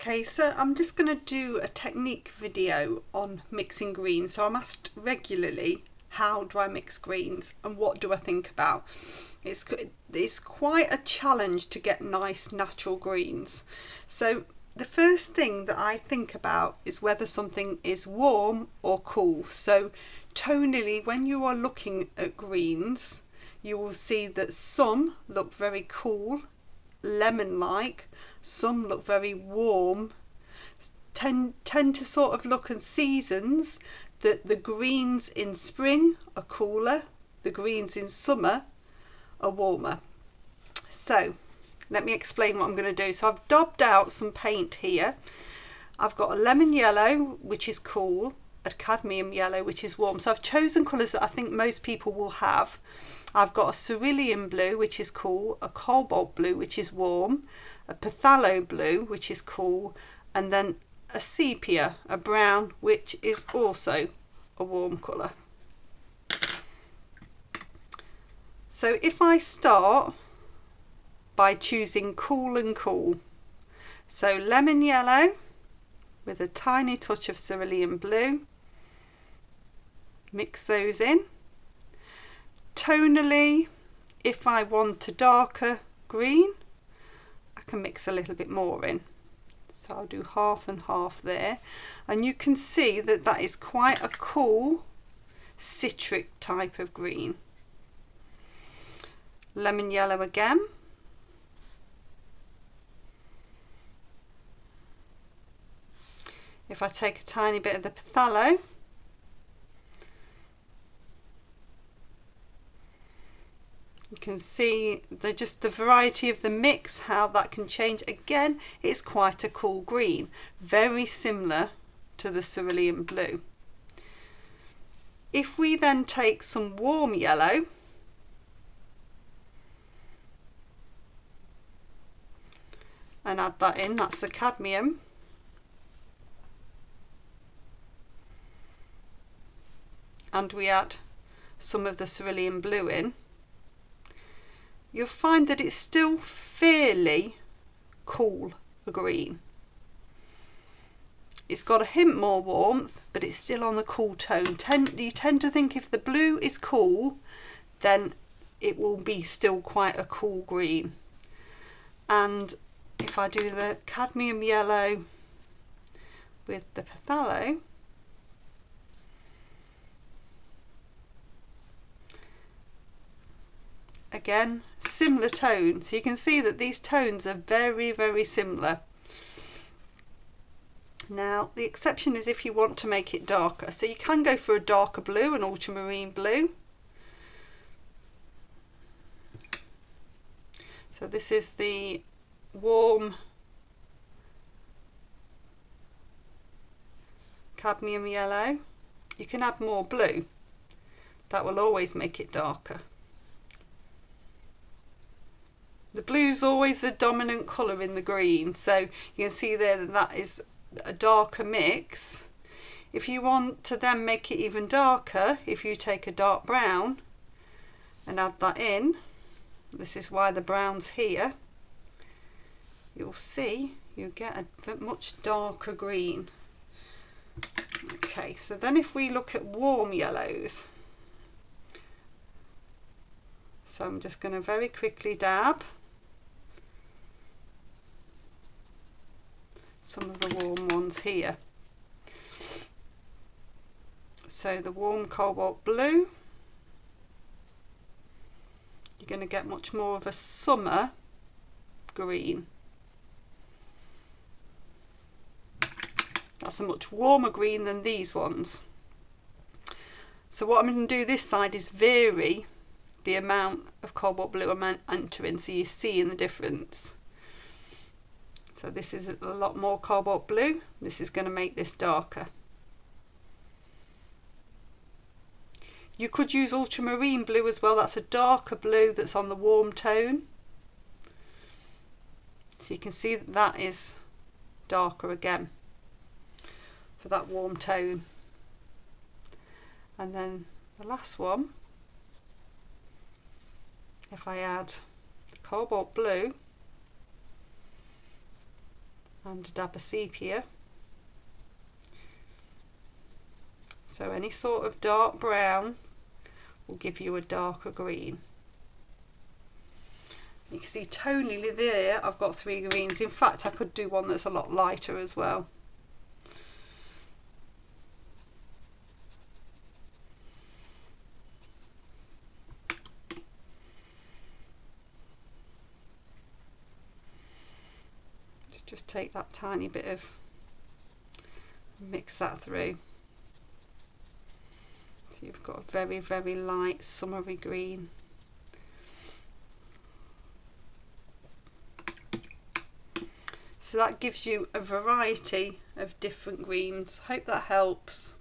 Okay, so I'm just going to do a technique video on mixing greens. So I'm asked regularly, how do I mix greens and what do I think about? It's quite a challenge to get nice natural greens. So the first thing that I think about is whether something is warm or cool. So tonally, when you are looking at greens, you will see that some look very cool, lemon-like, some look very warm, tend to sort of look in seasons that the greens in spring are cooler, the greens in summer are warmer. So let me explain what I'm going to do. So I've daubed out some paint here. I've got a lemon yellow, which is cool, a cadmium yellow, which is warm. So I've chosen colours that I think most people will have. I've got a cerulean blue, which is cool, a cobalt blue, which is warm, a phthalo blue, which is cool, and then a sepia, a brown, which is also a warm colour. So if I start by choosing cool and cool, so lemon yellow with a tiny touch of cerulean blue, mix those in. Tonally, if I want a darker green, I can mix a little bit more in. So I'll do half and half there, and you can see that that is quite a cool citric type of green. Lemon yellow again. If I take a tiny bit of the phthalo, you can see just the variety of the mix, how that can change. Again, it's quite a cool green, very similar to the cerulean blue. If we then take some warm yellow, and add that in, that's the cadmium, and we add some of the cerulean blue in, you'll find that it's still fairly cool a green. It's got a hint more warmth, but it's still on the cool tone. You tend to think if the blue is cool, then it will be still quite a cool green. And if I do the cadmium yellow with the phthalo, again, similar tone. So you can see that these tones are very, very similar. Now, the exception is if you want to make it darker. So you can go for a darker blue, an ultramarine blue. So this is the warm cadmium yellow. You can add more blue. That will always make it darker. The blue is always the dominant colour in the green, so you can see there that that is a darker mix. If you want to then make it even darker, if you take a dark brown and add that in, this is why the brown's here, you'll see you get a much darker green. Okay, so then if we look at warm yellows, so I'm just going to very quickly dab some of the warm ones here. So the warm cobalt blue, you're going to get much more of a summer green. That's a much warmer green than these ones. So what I'm going to do this side is vary the amount of cobalt blue I'm entering, so you're seeing the difference. So this is a lot more cobalt blue. This is going to make this darker. You could use ultramarine blue as well. That's a darker blue that's on the warm tone. So you can see that that is darker again for that warm tone. And then the last one, if I add the cobalt blue and a dab of sepia. So any sort of dark brown will give you a darker green. You can see tonally there I've got 3 greens. In fact, I could do one that's a lot lighter as well. Just take that tiny bit of, mix that through. So you've got a very, very light summery green. So that gives you a variety of different greens. Hope that helps.